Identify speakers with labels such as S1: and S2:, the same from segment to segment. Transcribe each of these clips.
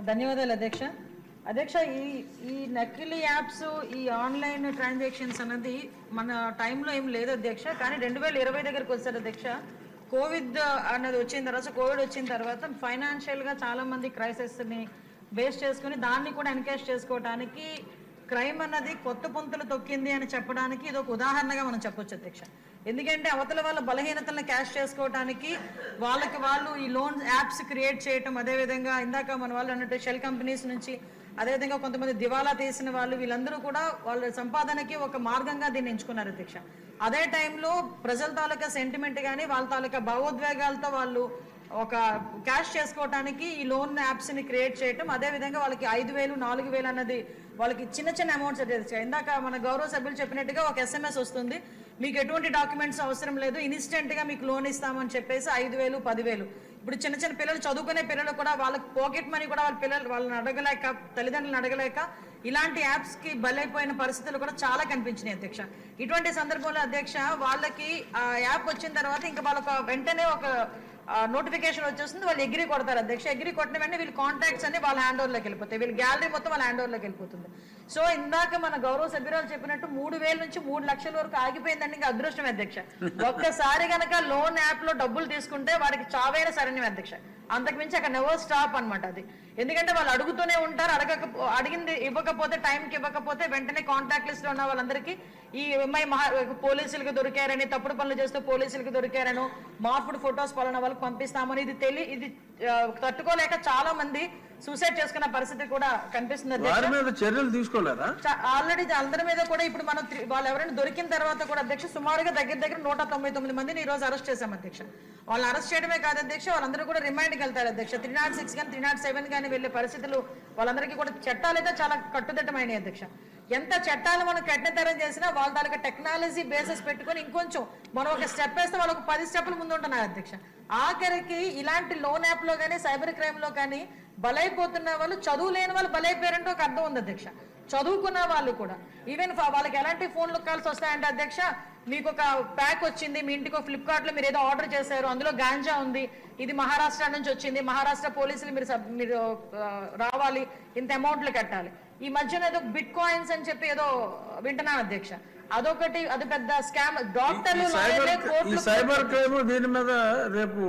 S1: ధన్యవాదాలు అధ్యక్ష. అధ్యక్ష, ఈ నకిలీ యాప్స్, ఈ ఆన్లైన్ ట్రాన్సాక్షన్స్ అన్నది మన టైంలో ఏం లేదు అధ్యక్ష. కానీ 2020 దగ్గరికి వచ్చారు అధ్యక్ష. కోవిడ్ అన్నది వచ్చిన తర్వాత ఫైనాన్షియల్గా చాలామంది క్రైసిస్ని బేస్ చేసుకుని దాన్ని కూడా ఎన్కేష్ చేసుకోవడానికి క్రైమ్ అన్నది కొత్త పొంతులు తొక్కింది అని చెప్పడానికి ఇది ఒక ఉదాహరణగా మనం చెప్పొచ్చు అధ్యక్ష. ఎందుకంటే అవతల వాళ్ళ బలహీనతలను క్యాష్ చేసుకోవడానికి వాళ్ళు ఈ లోన్ యాప్స్ క్రియేట్ చేయటం, అదేవిధంగా ఇందాక మన వాళ్ళు అన్నట్టు షెల్ కంపెనీస్ నుంచి, అదేవిధంగా కొంతమంది దివాలా తీసిన వీళ్ళందరూ కూడా వాళ్ళ సంపాదనకి ఒక మార్గంగా దీన్ని ఎంచుకున్నారు అధ్యక్ష. అదే టైంలో ప్రజల తాలూకా సెంటిమెంట్ కానీ వాళ్ళ తాలూకా భావోద్వేగాలతో వాళ్ళు ఒక క్యాష్ చేసుకోవడానికి ఈ లోన్ యాప్స్ని క్రియేట్ చేయటం, అదేవిధంగా వాళ్ళకి 5,000 4,000 అన్నది వాళ్ళకి చిన్న చిన్న అమౌంట్స్ అధ్యక్ష. ఇందాక మన గౌరవ సభ్యులు చెప్పినట్టుగా ఒక SMS వస్తుంది, మీకు ఎటువంటి డాక్యుమెంట్స్ అవసరం లేదు, ఇన్స్టెంట్గా మీకు లోన్ ఇస్తామని చెప్పేసి 5,000 10,000. ఇప్పుడు చిన్న చిన్న పిల్లలు, చదువుకునే పిల్లలు కూడా వాళ్ళకి పాకెట్ మనీ కూడా వాళ్ళని అడగలేక, తల్లిదండ్రులను అడగలేక ఇలాంటి యాప్స్కి బలైపోయిన పరిస్థితులు కూడా చాలా కనిపించినాయి అధ్యక్ష. ఇటువంటి సందర్భంలో అధ్యక్ష వాళ్ళకి ఆ యాప్ వచ్చిన తర్వాత ఇంకా వాళ్ళకి వెంటనే ఒక నోటిఫికేషన్ వచ్చేస్తుంది, వాళ్ళు ఎగ్రీ కొడతారు అధ్యక్ష. ఎగ్రీ కొట్టిన వెంటనే వీళ్ళ కాంటాక్ట్స్ అన్ని వాళ్ళ హ్యాండ్ ఓవర్లోకి వెళ్ళిపోతాయి, వీళ్ళ గ్యాలరీ మొత్తం వాళ్ళ హ్యాండ్ ఓవర్లోకి వెళ్ళిపోతుంది. సో ఇందాక మన గౌరవ సభ్యురాలు చెప్పినట్టు 3,000 నుంచి 3 లక్షల వరకు ఆగిపోయిందండి. ఇంకా అదృష్టం అధ్యక్ష. ఒక్కసారి కనుక లోన్ యాప్ లో డబ్బులు తీసుకుంటే వారికి చావైన శరణ్యం అధ్యక్ష. అంతకుమించి అక్కడ నెవర్ స్టాప్ అనమాట అది. ఎందుకంటే వాళ్ళు అడుగుతూనే ఉంటారు, అడిగింది ఇవ్వకపోతే, టైంకి ఇవ్వకపోతే వెంటనే కాంటాక్ట్ లిస్ట్ లో ఉన్న వాళ్ళందరికీ ఈ ఎంఐ పోలీసులకు దొరికారని, తప్పుడు పనులు చేస్తూ పోలీసులకు దొరికారనో, మార్పుడు ఫొటోస్ పలానా వాళ్ళకి పంపిస్తామని ఇది తట్టుకోలేక చాలా మంది సూసైడ్ చేసుకున్న పరిస్థితి కూడా కనిపిస్తుంది.
S2: చర్యలు తీసుకోలేదా?
S1: ఆల్రెడీ అందరి మీద కూడా ఇప్పుడు మనం వాళ్ళు ఎవరైనా దొరికిన తర్వాత కూడా అధ్యక్ష సుమారుగా దగ్గర 199 మందిని ఈ రోజు అరెస్ట్ చేశాం అధ్యక్ష. వాళ్ళు అరెస్ట్ చేయడమే కాదు అధ్యక్ష, వాళ్ళందరూ కూడా రిమాండ్కి వెళ్తారు అధ్యక్ష. 306 కానీ 307 కానీ వెళ్లే పరిస్థితులు వాళ్ళందరికీ కూడా చట్టాలు అయితే చాలా కట్టుదిట్టమైనవి అధ్యక్ష. ఎంత చట్టాలు మనం కఠినతరం చేసినా వాళ్ళ తాలూకా టెక్నాలజీ బేసెస్ పెట్టుకుని ఇంకొంచెం మనం ఒక స్టెప్ వేస్తే వాళ్ళకు 10 స్టెప్పులు ముందు ఉంటున్నారు అధ్యక్ష. ఆఖరికి ఇలాంటి లోన్ యాప్ లో కానీ సైబర్ క్రైమ్ లో కానీ బలైపోతున్న వాళ్ళు, చదువు లేని వాళ్ళు బలైపోయారంటే ఒక అర్థం ఉంది అధ్యక్ష. చదువుకున్న వాళ్ళు కూడా ఈవెన్ వాళ్ళకి ఎలాంటి ఫోన్లు కాల్స్ వస్తాయంటే అధ్యక్ష, మీకు ఒక ప్యాక్ వచ్చింది మీ ఇంటికి, ఫ్లిప్కార్ట్ లో మీరు ఏదో ఆర్డర్ చేశారు, అందులో గాంజా ఉంది, ఇది మహారాష్ట్ర నుంచి వచ్చింది, మహారాష్ట్ర పోలీసులు మీరు రావాలి, ఇంత అమౌంట్లు కట్టాలి. ఈ మధ్యన ఏదో బిట్ కాయిన్స్ అని చెప్పి ఏదో వింటున్నాను అధ్యక్ష. అదొకటి, అది పెద్ద స్కామ్. డాక్టర్లు
S2: సైబర్ క్రైమ్ దీని మీద రేపు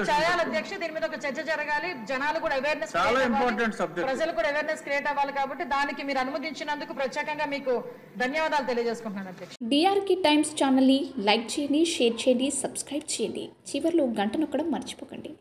S1: చేయాలి అధ్యక్ష. దీని మీద ఒక చర్చ జరగాలి, జనాలు కూడా అవేర్నెస్, ప్రజలు కూడా అవేర్నెస్ క్రియేట్ అవ్వాలి. కాబట్టి దానికి మీరు అనుమతించినందుకు ప్రత్యేకంగా మీకు ధన్యవాదాలు తెలియజేసుకుంటున్నాను అధ్యక్ష.
S3: డిఆర్కే టైమ్స్ ఛానల్ని లైక్ చేయండి, షేర్ చేయండి, సబ్స్క్రైబ్ చేయండి. చివరిలో గంట నొక్కడం మర్చిపోకండి.